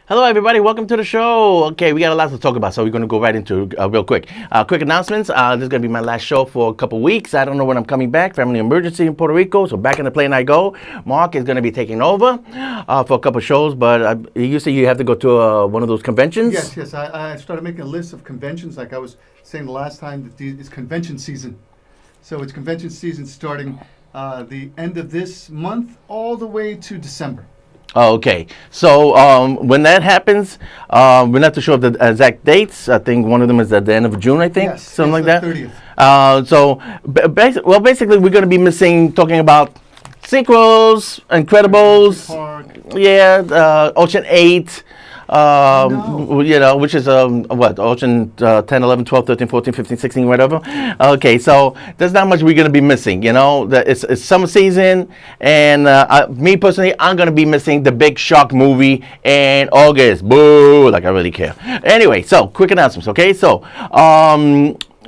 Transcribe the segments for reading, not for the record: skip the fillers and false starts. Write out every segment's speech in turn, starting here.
Hello, everybody. Welcome to the show. Okay, we got a lot to talk about, so we're going to go right into real quick. Quick announcements. This is going to be my last show for a couple weeks. I don't know when I'm coming back. Family emergency in Puerto Rico, so back in the plane I go. Mark is going to be taking over for a couple shows, but you say you have to go to one of those conventions? Yes. I started making a list of conventions, like I was saying the last time, that it's convention season. So it's convention season starting the end of this month all the way to December. Okay, so when that happens, we're not too sure of the exact dates. I think one of them is at the end of June, I think, Yes, something like the that. 30th. Basically, we're going to be talking about sequels, Incredibles, Ocean 8, which is Ocean 10, 11, 12, 13, 14, 15, 16, whatever. Okay, so there's not much we're going to be missing, it's summer season, and me personally, I'm going to be missing the big shark movie in August. Boo, like I really care. Anyway, so quick announcements, okay? So,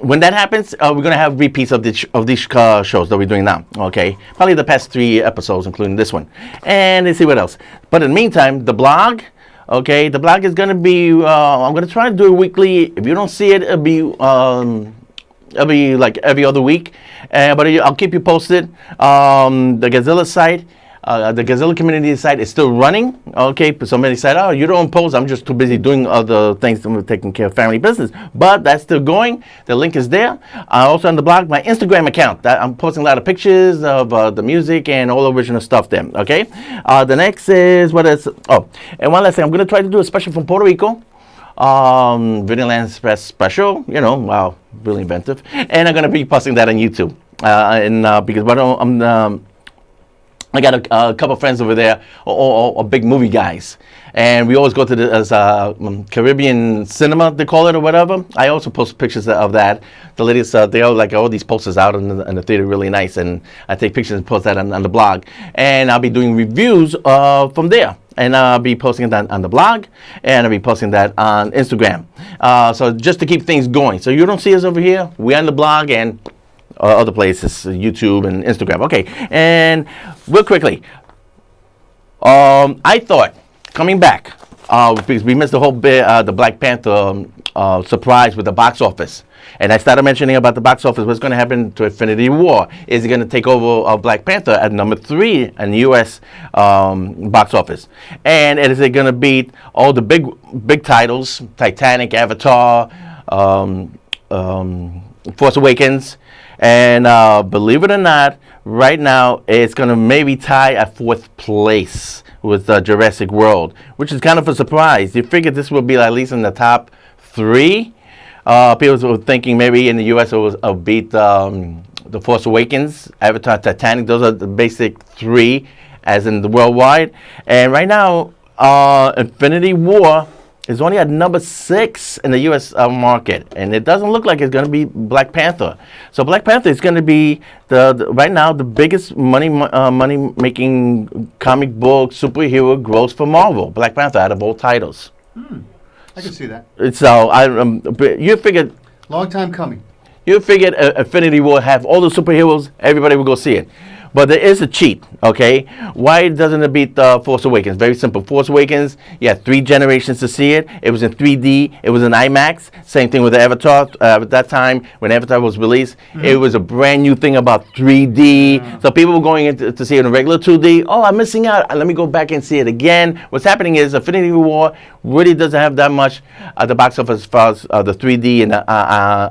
when that happens, we're going to have repeats of these shows that we're doing now, okay? Probably the past 3 episodes, including this one. And let's see what else. But in the meantime, the blog, okay, the blog is going to be, I'm going to try to do it weekly. If you don't see it, it'll be like every other week. But I'll keep you posted. The Godzilla site, the Godzilla community site is still running. Okay, but somebody said, "Oh, you don't post." I'm just too busy doing other things than taking care of family business. But that's still going. The link is there. Also on the blog, my Instagram account. I'm posting a lot of pictures of the music and all original stuff there. Okay. The next is what is? Oh, and one last thing. I'm going to try to do a special from Puerto Rico. Videoland special. Wow, really inventive. And I'm going to be posting that on YouTube. Because I got a couple of friends over there, all big movie guys, and we always go to the Caribbean cinema, they call it, or whatever. I also post pictures of that. The ladies, they all like all these posters out in the theater, really nice, and I take pictures and post that on the blog. And I'll be doing reviews from there, and I'll be posting that on the blog, and I'll be posting that on Instagram. So just to keep things going. So you don't see us over here. We're on the blog and other places, YouTube and Instagram. Okay, and real quickly, I thought coming back because we missed the whole bit, the Black Panther surprise with the box office, and I started mentioning about the box office. What's going to happen to Infinity War? Is it going to take over Black Panther at number 3 in the U.S. Box office? And is it going to beat all the big titles, Titanic, Avatar, Force Awakens? And believe it or not, right now it's going to maybe tie at 4th place with Jurassic World, which is kind of a surprise. You figured this would be at least in the top 3. People were thinking maybe in the U.S. it will beat The Force Awakens, Avatar, Titanic. Those are the basic 3 as in the worldwide. And right now, Infinity War is only at number 6 in the U.S. market, and it doesn't look like it's going to be Black Panther. So Black Panther is going to be right now the biggest money-making comic book superhero gross for Marvel. Black Panther out of all titles. I can see that. So you figured Long time coming. You figured Infinity War have all the superheroes, everybody will go see it. But there is a cheat, okay? Why doesn't it beat Force Awakens? Very simple. Force Awakens, you had 3 generations to see it. It was in 3D. It was in IMAX. Same thing with the Avatar. At that time, when Avatar was released, it was a brand new thing about 3D. So people were going in to see it in regular 2D. Oh, I'm missing out. Let me go back and see it again. What's happening is Infinity War really doesn't have that much at the box office as far as the 3D and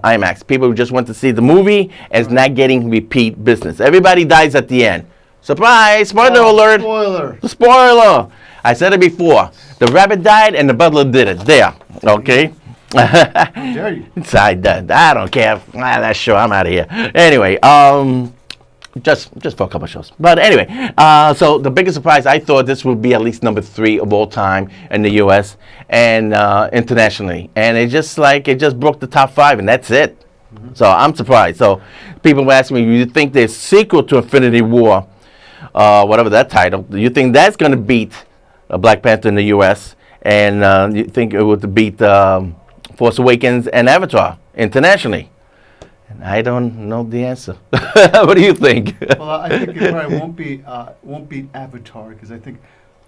IMAX. People who just went to see the movie is not getting repeat business. Everybody dies at the end. Surprise! Spoiler alert! Spoiler! Spoiler! I said it before. The rabbit died and the butler did it. There. Okay? How dare you? I don't care. That's sure. I'm out of here. Anyway, just for a couple of shows. But anyway, so the biggest surprise, I thought this would be at least number 3 of all time in the U.S. and internationally. And it just broke the top 5, and that's it. So I'm surprised. So people were asking me, do you think there's sequel to Infinity War, whatever that title, do you think that's going to beat Black Panther in the U.S.? And you think it would beat Force Awakens and Avatar internationally? And I don't know the answer. What do you think? Well, I think it probably won't beat Avatar, because I think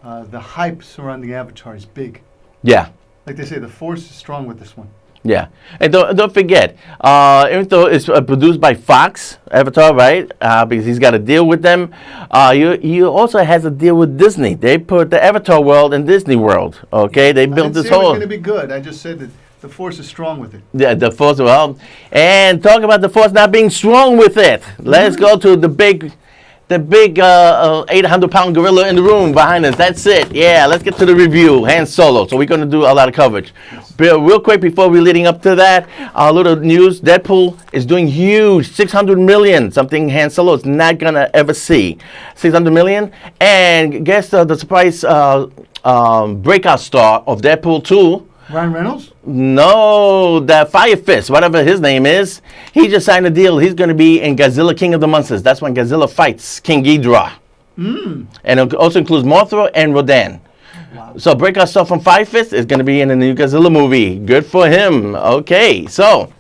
the hype surrounding Avatar is big. Yeah. Like they say, the force is strong with this one. Yeah, and don't forget, even though it's produced by Fox, Avatar, right? Because he's got a deal with them. You also has a deal with Disney. They put the Avatar world in Disney World. Okay, they built this I didn't say it was whole. going to be good. I just said that the force is strong with it. Yeah, the Force well, and talk about the Force not being strong with it. Let's go to the big 800-pound gorilla in the room behind us. That's it. Yeah, let's get to the review. Han Solo. So we're going to do a lot of coverage. But real quick before we're leading up to that, a little news. Deadpool is doing huge, 600 million. Something Han Solo is not going to ever see. 600 million. And guess the surprise breakout star of Deadpool 2. Ryan Reynolds? No, that Fire Fist, whatever his name is, he just signed a deal. He's going to be in Godzilla King of the Monsters. That's when Godzilla fights King Ghidorah. And it also includes Mothra and Rodan. Wow. So breakout star from Fire Fist is going to be in the new Godzilla movie. Good for him. Okay, so,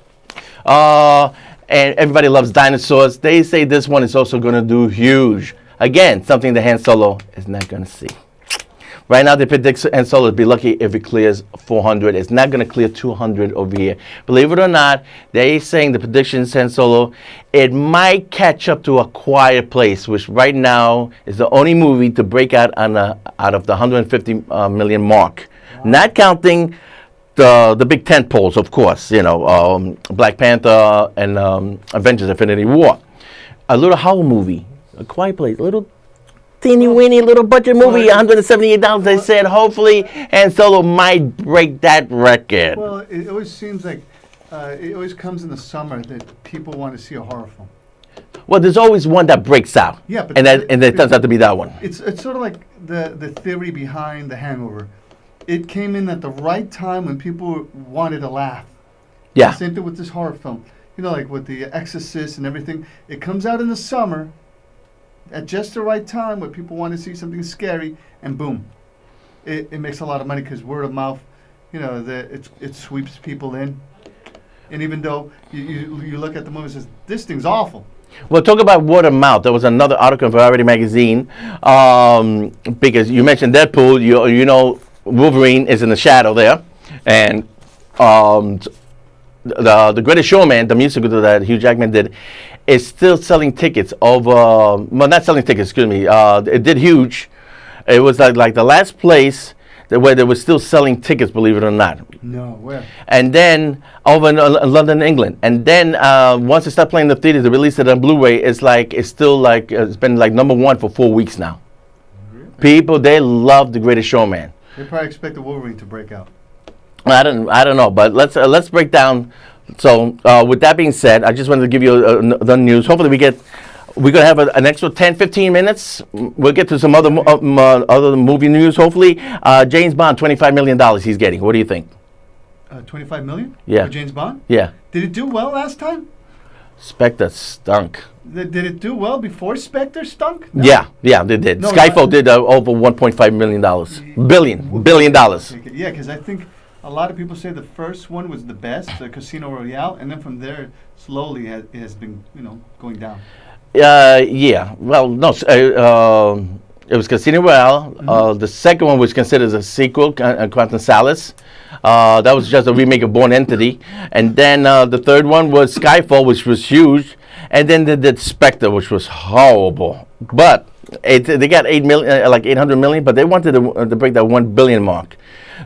and everybody loves dinosaurs. They say this one is also going to do huge. Again, something that Han Solo is not going to see. Right now, they predict Han Solo to be lucky if it clears 400. It's not going to clear 200 over here. Believe it or not, they're saying the predictions Han Solo, it might catch up to A Quiet Place, which right now is the only movie to break out on out of the 150 million mark. Wow. Not counting the big tent poles, of course. You know, Black Panther and Avengers: Infinity War. A little horror movie, A Quiet Place, a little teeny weeny little budget movie, $178. They said hopefully Han Solo might break that record. Well, it always seems like it always comes in the summer that people want to see a horror film. Well, there's always one that breaks out. Yeah, but and it turns out to be that one. It's sort of like the theory behind The Hangover. It came in at the right time when people wanted to laugh. Yeah. Same thing with this horror film. You know, like with The Exorcist and everything. It comes out in the summer at just the right time where people want to see something scary, and boom, it makes a lot of money because word of mouth, you know, it sweeps people in. And even though you look at the movie and says, this thing's awful. Well, talk about word of mouth. There was another article in Variety magazine because you mentioned Deadpool. You know Wolverine is in the shadow there, and the Greatest Showman, the musical that Hugh Jackman did, is still selling tickets over. Well, not selling tickets. Excuse me. It did huge. It was like the last place where they were still selling tickets, believe it or not. No, where? And then over in London, England. And then once they start playing the theaters, they release it on Blu-ray. It's been like #1 for 4 weeks now. Really? People, they love The Greatest Showman. They probably expect the Wolverine to break out. I don't know, but let's break down. So with that being said, I just wanted to give you the news. Hopefully we're going to have an extra 10, 15 minutes. We'll get to some other movie news, hopefully. James Bond, $25 million he's getting. What do you think? 25 million? Yeah. For James Bond? Yeah. Did it do well last time? Spectre stunk. Did it do well before Spectre stunk? No. Yeah, they did. No, Skyfall did over $1.5 million. Billion dollars. Yeah, because I think a lot of people say the first one was the best, the Casino Royale, and then from there, slowly it has been, going down. Yeah. Well, no. It was Casino Royale. Mm-hmm. The second one was considered a sequel, Quantum Solace. That was just a remake of Born Entity. And then the third one was Skyfall, which was huge. And then they did Spectre, which was horrible. But they got 800 million, but they wanted to break that 1 billion mark.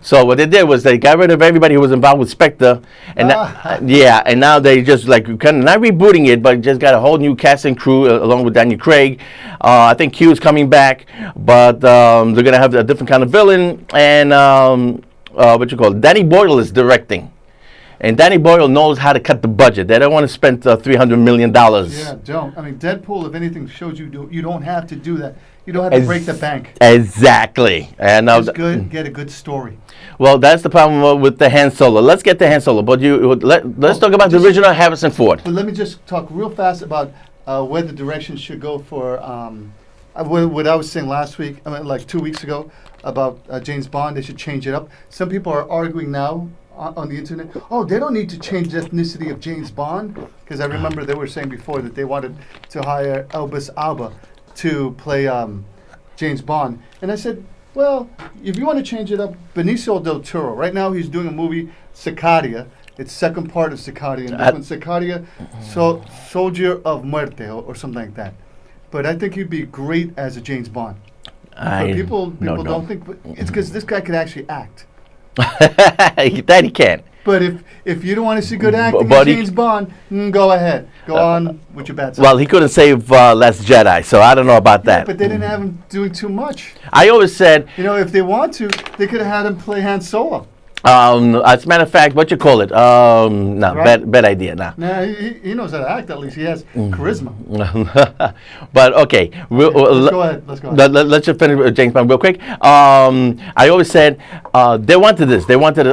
So what they did was they got rid of everybody who was involved with Spectre, and and now they just kind of not rebooting it, but just got a whole new cast and crew along with Daniel Craig. I think Q is coming back, but they're gonna have a different kind of villain, and Danny Boyle is directing, and Danny Boyle knows how to cut the budget. They don't want to spend $300 million. Yeah, don't. I mean, Deadpool, if anything, shows you don't have to do that. You don't have to break the bank. Exactly. And it's good. Get a good story. Well, that's the problem with the Han Solo. Let's get to Han Solo, but let's talk about the original Harrison Ford. But let me just talk real fast about where the direction should go for what I was saying last week, like 2 weeks ago, about James Bond. They should change it up. Some people are arguing now on the internet, they don't need to change the ethnicity of James Bond, because I remember they were saying before that they wanted to hire Idris Elba to play James Bond. And I said, Well, if you want to change it up, Benicio del Toro. Right now, he's doing a movie, Sicaria. It's second part of Sicaria. And this one's Sicaria, Soldier of Muerte, or something like that. But I think he'd be great as a James Bond. But people don't think, but it's because this guy could actually act. That he can. But if you don't want to see good acting in James Bond, go ahead. Go on with your bad side. Well, he couldn't save Last Jedi, so I don't know about that. But they didn't have him doing too much. I always said... if they want to, they could have had him play Han Solo. As a matter of fact, what you call it? No, Right? bad idea. Nah. Nah, he knows how to act. At least he has charisma. But okay, Let's go ahead. let's just finish with James Bond real quick. I always said they wanted this. They wanted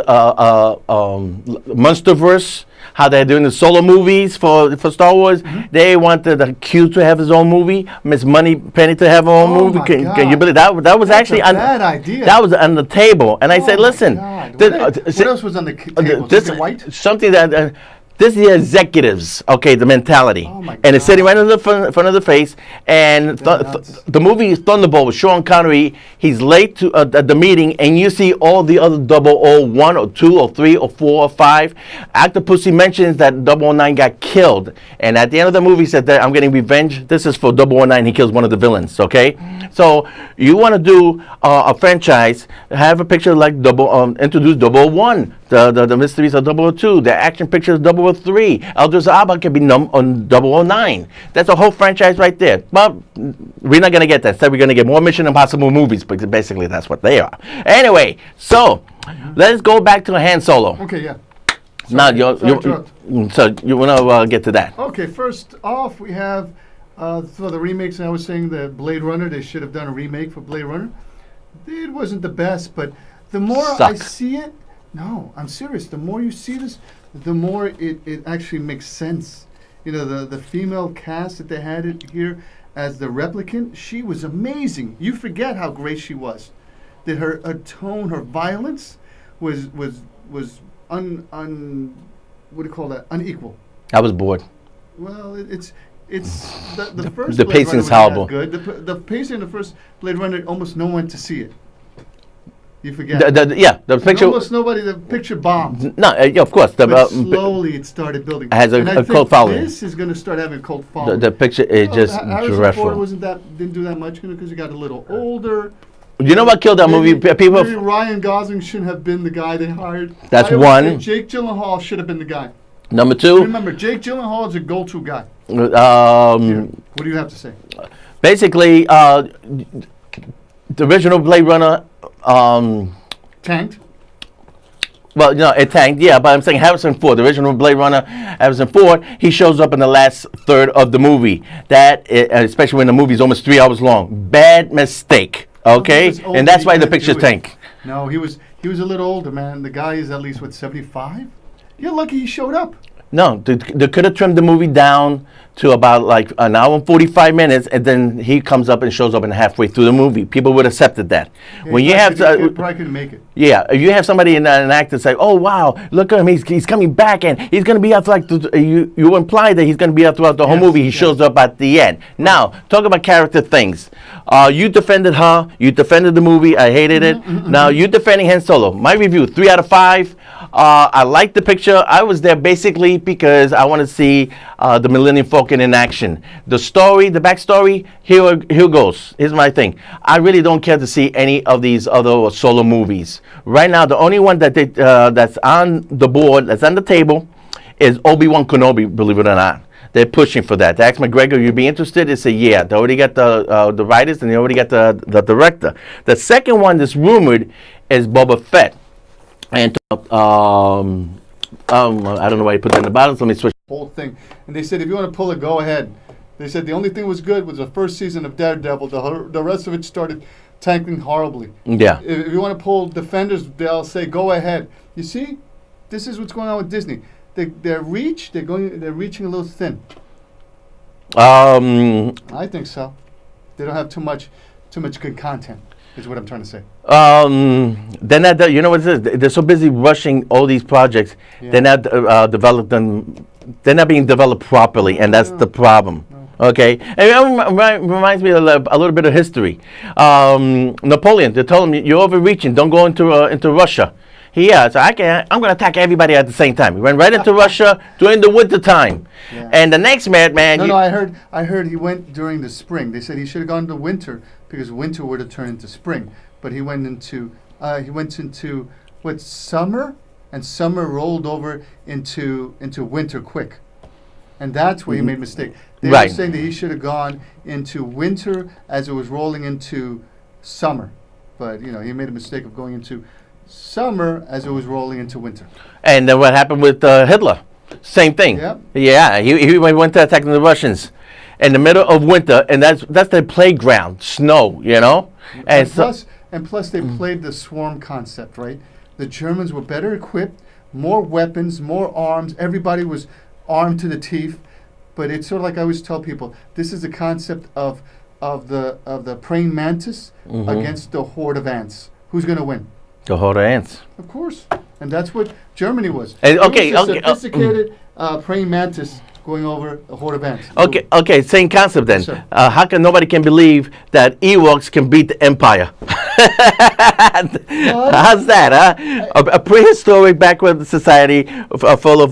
Monsterverse. How they're doing the solo movies for Star Wars. They wanted Q to have his own movie, Miss Moneypenny to have her own movie. My Can God. you believe that? That was That's actually a bad idea. That was on the table, and I said, my listen, God. this- What else was on the table? this Something white? something that this is the executives, okay, the mentality, Oh my and it's sitting God. right in the front of the face. And nuts. the movie is Thunderbolt with Sean Connery. He's late to at the meeting, and you see all the other 001 or 2 or 3 or 4 or 5. Octopussy mentions that 009 got killed, and at the end of the movie he said that I'm getting revenge. This is for 009. He kills one of the villains. Okay, so you want to do a franchise? Have a picture like introduce 001. The mysteries of 002, the action pictures of 003, Eldris Abba can be on 009. That's a whole franchise right there. But we're not going to get that. Instead, we're going to get more Mission Impossible movies, because basically that's what they are. Anyway, so let's go back to Han Solo. Okay, yeah. Now, Sorry, you want to get to that. Okay, first off, we have for the remakes. I was saying that Blade Runner, they should have done a remake for Blade Runner. It wasn't the best, but the more I see it, no, I'm serious. The more you see this, the more it actually makes sense. The female cast that they had it here as the replicant, she was amazing. You forget how great she was. That her tone, her violence was what do you call that? Unequal. I was bored. Well, it's the first. The Blade pacing's Runner wasn't horrible. that good. The pacing in the first Blade Runner, almost no one to see it. You forget. The picture. Almost nobody. The picture bombed. No, of course. But slowly it started building. Has And I a think cult following. This is going to start having a cult following. The picture is just Harrison dreadful. Ford didn't do that much because he got a little older. You know what killed that movie? People. Maybe Ryan Gosling shouldn't have been the guy they hired. That's I always one. say Jake Gyllenhaal should have been the guy. Number 2. Remember, Jake Gyllenhaal is a go-to guy. What do you have to say? Basically, the original Blade Runner. Tanked. Well, it tanked, yeah, but I'm saying Harrison Ford, the original Blade Runner, Harrison Ford, he shows up in the last third of the movie. Especially when the movie's almost 3 hours long. Bad mistake, okay? And that's why the picture tanked. No, he was a little older, man. The guy is at least, 75? You're lucky he showed up. No, they could have trimmed the movie down to about like an hour and 45 minutes, and then he comes up and shows up in halfway through the movie. People would have accepted that. Yeah, When you have probably couldn't make it. Yeah, if you have somebody in an actor say, "Oh wow, look at him, he's coming back, and he's going to be out for like you imply that he's going to be out throughout the whole movie. He shows up at the end. Now, talk about character things. You defended her, you defended the movie. I hated it. Now you defending Han Solo. My review: 3 out of 5. I liked the picture. I was there basically because I want to see the Millennium Falcon in action. The story, the backstory, here goes. Here's my thing. I really don't care to see any of these other solo movies. Right now, the only one that that's on the board, that's on the table, is Obi-Wan Kenobi, believe it or not. They're pushing for that. They asked McGregor, you'd be interested? They say, yeah. They already got the writers and they already got the director. The second one that's rumored is Boba Fett. And I don't know why you put that in the bottom, so let me switch. Whole thing. And they said, if you want to pull it, go ahead. They said the only thing was good was the first season of Daredevil. The rest of it started tanking horribly. Yeah. If you want to pull Defenders, they'll say, go ahead. You see, this is what's going on with Disney. They're reaching a little thin. I think so. They don't have too much good content, is what I'm trying to say. They're not, you know what it is? They're so busy rushing all these projects. Yeah. They're not developed them. They're not being developed properly, and that's the problem. Okay, and it reminds me of a little bit of history. Napoleon, they told him, "You're overreaching. Don't go into Russia." So I'm going to attack everybody at the same time. He went right into Russia during the winter time, and the next madman. No, I heard he went during the spring. They said he should have gone to winter because winter would have turned into spring, but he went into summer, and summer rolled over into winter quick. And that's where he made a mistake. They were saying that he should have gone into winter as it was rolling into summer. But, he made a mistake of going into summer as it was rolling into winter. And then what happened with Hitler? Same thing. Yep. Yeah, he went to attack the Russians in the middle of winter, and that's their playground, snow, And plus they played the swarm concept, right? The Germans were better equipped, more weapons, more arms. Everybody was armed to the teeth, but it's sort of like I always tell people, this is the concept of the praying mantis against the horde of ants. Who's going to win? The horde of ants. Of course, and that's what Germany was. And, it was a sophisticated praying mantis going over a horde of ants. Okay, same concept then. Yes, how can nobody can believe that Ewoks can beat the Empire? How's that, huh? A prehistoric backward society full of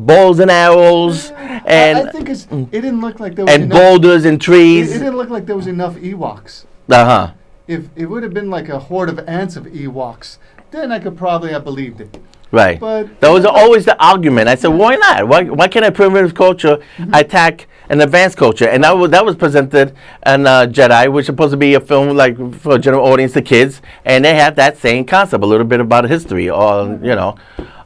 bows and arrows and I think it didn't look like there was and enough, boulders and trees. It didn't look like there was enough Ewoks. Uh-huh. If it would have been like a horde of ants of Ewoks, then I could probably have believed it. Right. But that was always the argument. I said, why not? Why can't a primitive culture attack an advanced culture? And that was presented in Jedi, which is supposed to be a film like for a general audience, the kids, and they had that same concept, a little bit about history or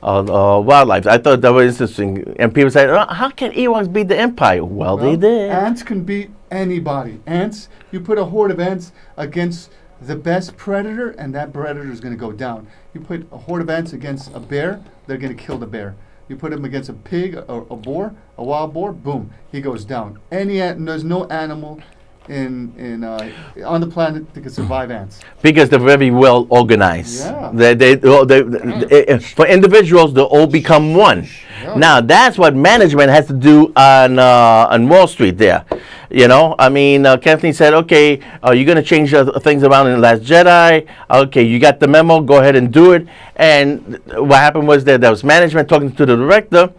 wildlife. I thought that was interesting. And people say, how can Ewoks beat the Empire? Well, they did. Ants can beat anybody. Ants, you put a horde of ants against the best predator, and that predator is going to go down. You put a horde of ants against a bear, they're going to kill the bear. You put him against a pig or a boar, a wild boar, boom, he goes down. There's no animal on the planet that can survive ants. Because they're very well organized. Yeah. They for individuals, they all become one. Yeah. Now that's what management has to do on Wall Street. There, Kathleen said, "Okay, you're going to change things around in the Last Jedi. Okay, you got the memo. Go ahead and do it." And what happened was that there was management talking to the director,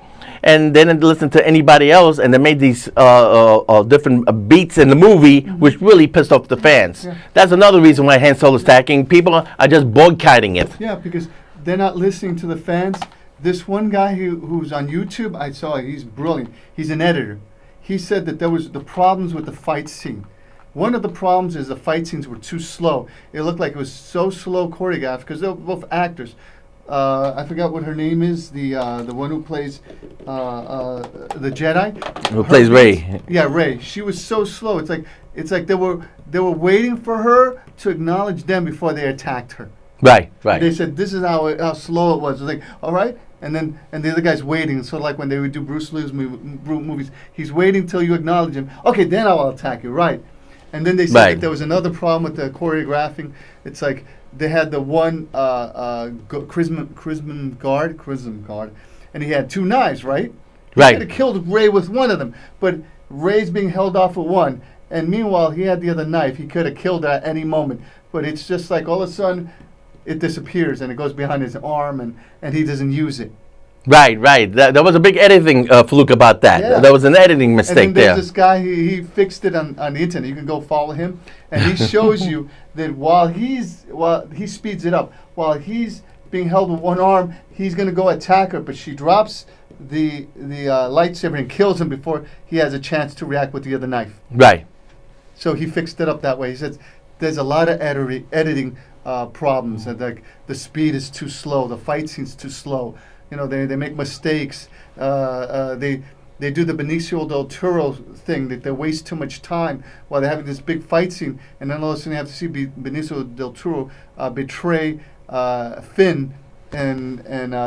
and they didn't listen to anybody else, and they made these different beats in the movie, which really pissed off the fans. Yeah. That's another reason why Han Solo is attacking. People are just boycotting it. Yeah, because they're not listening to the fans. This one guy who's on YouTube, I saw, he's brilliant. He's an editor. He said that there was the problems with the fight scene. One of the problems is the fight scenes were too slow. It looked like it was so slow choreographed because they were both actors. I forgot what her name is. The one who plays the Jedi. Who plays Rey? Yeah, Rey. She was so slow. It's like they were waiting for her to acknowledge them before they attacked her. Right. They said this is how slow it was. It's like, all right, and the other guy's waiting. So like when they would do Bruce Lee's movies, he's waiting till you acknowledge him. Okay, then I'll attack you. Right. And then they said that there was another problem with the choreographing. It's like they had the one Chrism guard, and he had two knives, right? He could have killed Rey with one of them, but Rey's being held off with one, and meanwhile he had the other knife. He could have killed her at any moment, but it's just like all of a sudden it disappears and it goes behind his arm, and he doesn't use it. Right. There was a big editing fluke about that. Yeah. There was an editing mistake and then there. There's this guy, he fixed it on the internet. You can go follow him, and he shows you that while he speeds it up, while he's being held with one arm, he's going to go attack her, but she drops the lightsaber and kills him before he has a chance to react with the other knife. Right. So he fixed it up that way. He says there's a lot of editing problems, and like the speed is too slow, the fight scene's too slow. They make mistakes. They do the Benicio del Toro thing, that they waste too much time while they're having this big fight scene, and then all of a sudden you have to see Benicio del Toro betray Finn and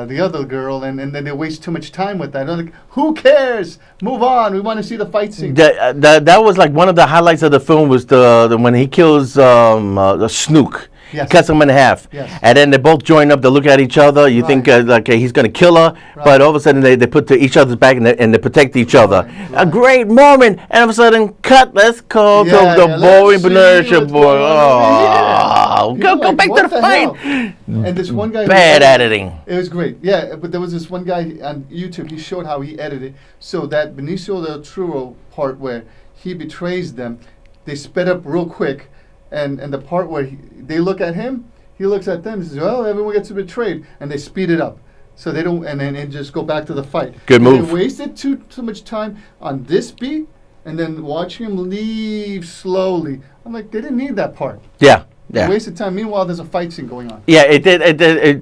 the other girl, and then they waste too much time with that. And I'm like, who cares? Move on. We want to see the fight scene. That was like one of the highlights of the film was the when he kills Snook. Yes. Cuts him in half. Yes. And then they both join up. They look at each other. You think like he's going to kill her, but all of a sudden they put to each other's back and they protect each other. A great moment. And all of a sudden, cut. Let's go to the boring inertia boy. Oh, go back to the fight. And this one guy. Bad editing. It was great. Yeah, but there was this one guy on YouTube. He showed how he edited. So that Benicio del Toro part where he betrays them, they sped up real quick. And the part where they look at him, he looks at them and says, well, everyone gets betrayed. And they speed it up. So they don't, and then just go back to the fight. Good move. They wasted too much time on this beat, and then watching him leave slowly. I'm like, they didn't need that part. Yeah. They wasted time. Meanwhile, there's a fight scene going on. Yeah, it did.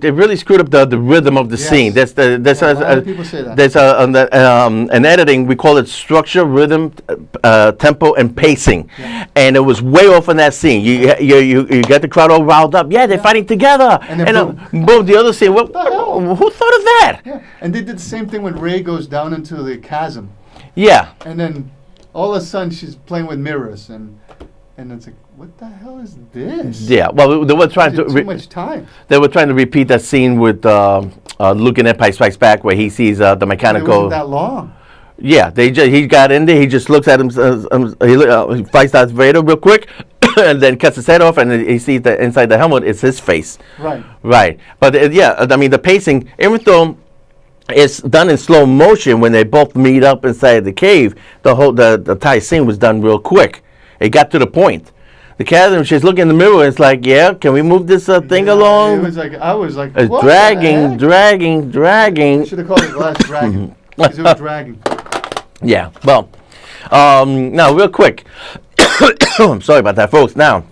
It really screwed up the rhythm of the scene. There's a lot of people say that. There's an editing. We call it structure, rhythm, tempo, and pacing. Yeah. And it was way off in that scene. You get the crowd all riled up. Yeah, they're fighting together. And then boom, the other scene. Who thought of that? Yeah, and they did the same thing when Ray goes down into the chasm. Yeah. And then all of a sudden she's playing with mirrors and it's like, what the hell is this? Yeah, well, they were trying to too much time. They were trying to repeat that scene with Luke in Empire Strikes Back, where he sees the mechanical. It wasn't that long. Yeah, he got in there. He just looks at him. He fights Darth Vader real quick, and then cuts his head off, and he sees that inside the helmet is his face. Right. Right. But I mean, the pacing, even though it's done in slow motion when they both meet up inside the cave, the entire scene was done real quick. It got to the point. The chasm, she's looking in the mirror, and it's like, yeah, can we move this thing along? It was like, I was like, it's what dragging. Should have called it Last Dragon. Because it was dragging. Yeah, well, now, real quick. I'm sorry about that, folks. Now,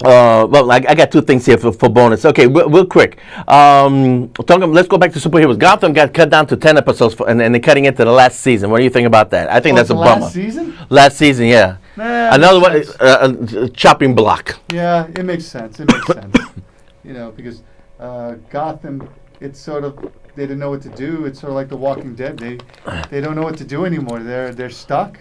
well, I got two things here for bonus. Okay, real quick. Let's go back to superheroes. Gotham got cut down to 10 episodes, and they're cutting it to the last season. What do you think about that? I think that's a bummer. Last season? Last season, yeah. Nah, another one, chopping block. Yeah, it makes sense. It makes sense. Because Gotham, it's sort of, they didn't know what to do. It's sort of like The Walking Dead. They don't know what to do anymore. They're stuck.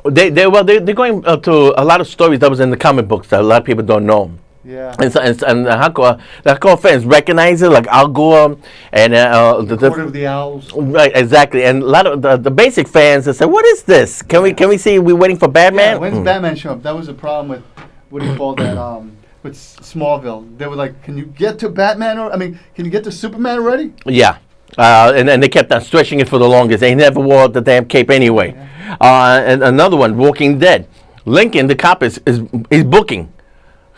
They're going to a lot of stories that was in the comic books that a lot of people don't know. Yeah. And the hardcore fans recognize it, like Al Gore and the Court of the Owls. Right, exactly. And a lot of the basic fans that say, "What is this? Can we see? We're waiting for Batman." Yeah, when's Batman show up? That was a problem with what do you call that? With Smallville, they were like, "Can you get to Batman? Can you get to Superman already?" Yeah. And they kept on stretching it for the longest. They never wore the damn cape anyway. Yeah. And another one, Walking Dead. Lincoln, the cop, is booking.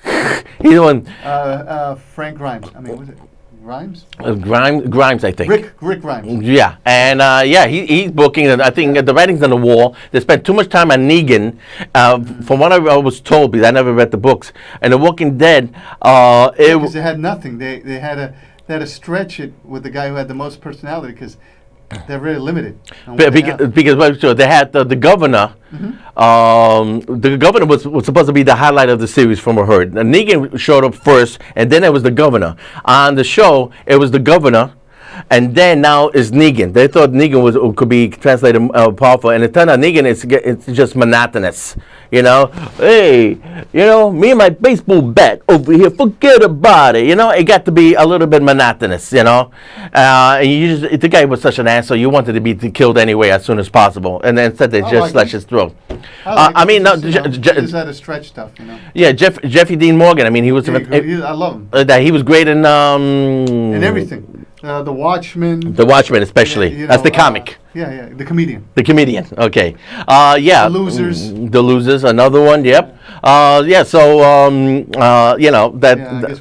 He's the one. Frank Grimes. Was it Grimes? Grimes, I think. Rick Grimes. Yeah, and he's booking. And I think the writing's on the wall. They spent too much time on Negan. From what I was told, because I never read the books. And The Walking Dead, because they had nothing. They had to stretch it with the guy who had the most personality because they're really limited. Because they had the governor. Mm-hmm. The governor was supposed to be the highlight of the series from what I heard. Negan showed up first, and then it was the governor. On the show, it was the governor, and then now it's Negan. They thought Negan could be translated powerful, and it turned out Negan it's just monotonous. Hey, me and my baseball bat over here, forget about it. It got to be a little bit monotonous. And the guy was such an asshole. You wanted to be killed anyway as soon as possible, and then instead they just slash his throat. Just had to stretch stuff. Yeah, Jeffrey Dean Morgan. He was. I love him. He was great in everything. The Watchmen. The Watchmen, especially. That's the comic. Yeah, the comedian. The comedian. Okay. The Losers. The Losers. Another one. Yep. So I guess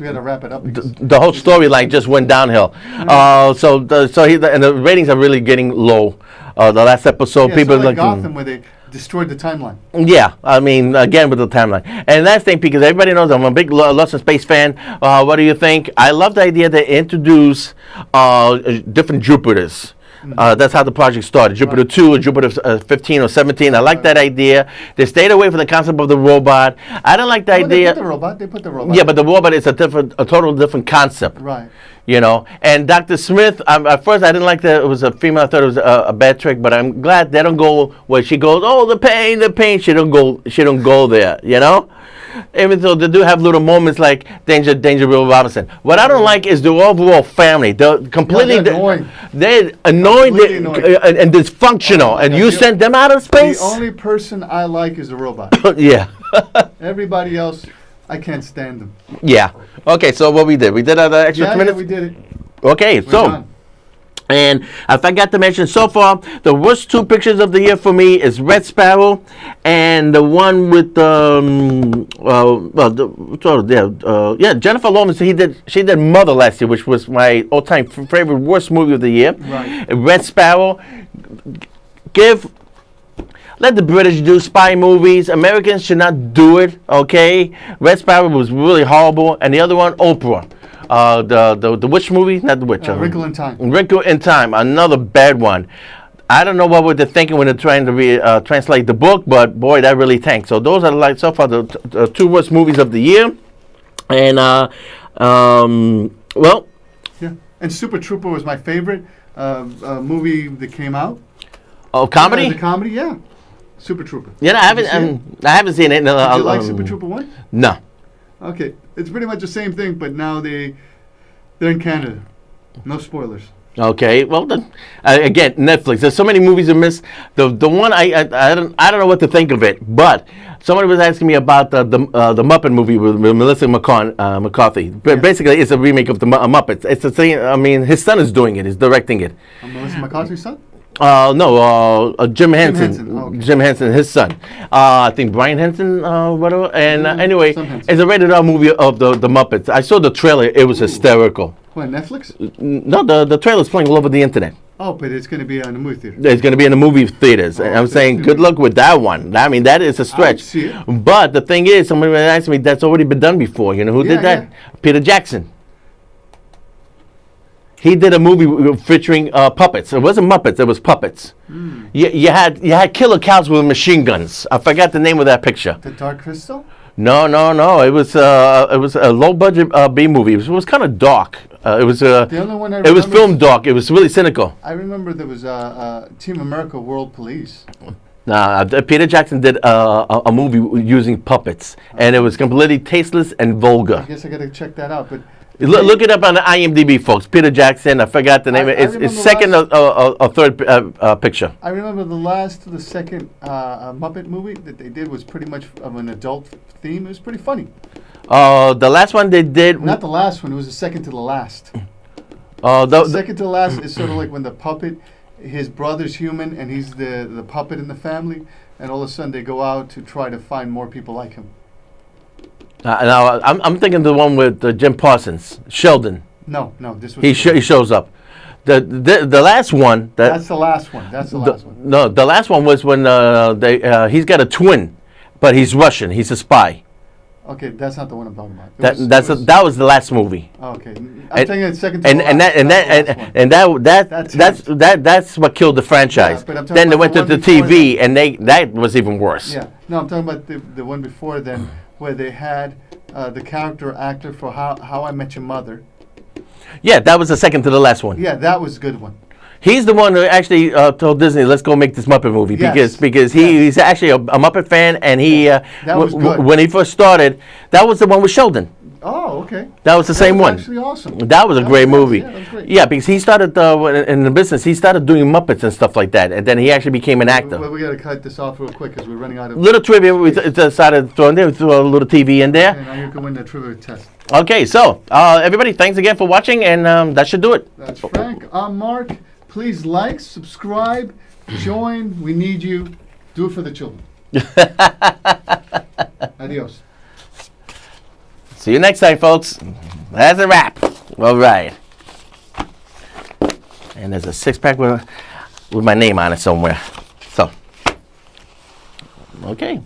we had to wrap it up. The whole storyline just went downhill. And the ratings are really getting low. The last episode, people like Gotham, where they destroyed the timeline. Yeah, again with the timeline. And last thing, because everybody knows I'm a big Lost in Space fan. What do you think? I love the idea they introduce different Jupiters. That's how the project started. Jupiter 2 or Jupiter 15 or 17. I like that idea. They stayed away from the concept of the robot. I don't like the idea. They put the robot. Yeah, but the robot is a total different concept. Right. You know, and Dr. Smith. At first, I didn't like that it was a female. I thought it was a bad trick. But I'm glad they don't go where she goes. Oh, the pain, the pain. She don't go there. You know. Even though they do have little moments like Danger Will Robinson. What I don't like is the overall family. They're completely annoying. They're annoying, and dysfunctional. And you sent them out of space? The only person I like is the robot. Yeah. Everybody else, I can't stand them. Yeah. Okay, so what we did the extra 2 minutes? Yeah, we did it. Okay, We're done. And I forgot to mention, so far, the worst 2 pictures of the year for me is Red Sparrow and the one with Jennifer Lawrence. She did Mother last year, which was my all-time favorite worst movie of the year. Right. Red Sparrow. Let the British do spy movies. Americans should not do it. Okay. Red Sparrow was really horrible, and the other one, Oprah. The witch movie, not the witch. Wrinkle in Time. Wrinkle in Time, another bad one. I don't know what they're thinking when they're trying to translate the book, but boy, that really tanked. So those are like so far the 2 worst movies of the year. And well, yeah. And Super Trooper was my favorite movie that came out. Oh, comedy? The comedy, yeah. Super Trooper. Yeah, I haven't seen it. Did you like Super Trooper 1? No. Okay, it's pretty much the same thing, but now they're in Canada. No spoilers. Okay, well then, again, Netflix. There's so many movies to miss. The one I don't know what to think of it, but somebody was asking me about the Muppet movie with Melissa McCarthy. But basically, it's a remake of the Muppets. It's the same. I mean, his son is doing it. He's directing it. Melissa McCarthy's son? No, Jim Henson. Oh, okay. Jim Henson, his son. I think Brian Henson, whatever. And anyway, it's a rated R movie of the Muppets. I saw the trailer. It was hysterical. What, Netflix? No, the trailer's playing all over the internet. Oh, but it's going to be in the movie theater. It's going to be in the movie theaters. And I'm saying, good luck with that one. I mean, that is a stretch. See it. But the thing is, somebody asked me, that's already been done before. You know who did that? Yeah. Peter Jackson. He did a movie featuring puppets. It wasn't Muppets. It was puppets. Mm. You had killer cows with machine guns. I forgot the name of that picture. The Dark Crystal? No. It was a low budget B movie. It was kind of dark. It was the only one I remember. It was filmed dark. It was really cynical. I remember there was Team America: World Police. Peter Jackson did a movie using puppets, and it was completely tasteless and vulgar. I guess I got to check that out, but. Look it up on the IMDb, folks. Peter Jackson. I forgot the name. It's second or third picture. I remember the second Muppet movie that they did was pretty much of an adult theme. It was pretty funny. The last one they did. Not the last one. It was the second to the last. The second to the last is sort of like when the puppet, his brother's human, and he's the puppet in the family, and all of a sudden they go out to try to find more people like him. Now I'm thinking the one with Jim Parsons, Sheldon. No, this was. He shows up. The last one. That's the last one. That's the last one. No, the last one was when he's got a twin, but he's Russian. He's a spy. Okay, that's not the one I'm talking about. That was the last movie. Okay, I'm thinking it's second to that's what killed the franchise. Yeah, then they went to the TV, and that was even worse. Yeah, no, I'm talking about the one before then, where they had the character actor for How I Met Your Mother. Yeah, that was the second to the last one. Yeah, that was a good one. He's the one who actually told Disney, "Let's go make this Muppet movie," because he's actually a Muppet fan, and he that was good. When he first started, that was the one with Sheldon. Oh, okay. That was the same one. Actually, awesome. That was a great movie. Yeah, that was great. Yeah, because he started in the business. He started doing Muppets and stuff like that, and then he actually became an actor. Well, we got to cut this off real quick because we're running out of. Little trivia. We decided to throw in there. We threw a little TV in there. And now you can win the trivia test. Okay, so everybody, thanks again for watching, and that should do it. That's Frank. I'm Mark. Please like, subscribe, join. We need you. Do it for the children. Adios. See you next time, folks. That's a wrap. All right. And there's a 6-pack with my name on it somewhere. So, okay.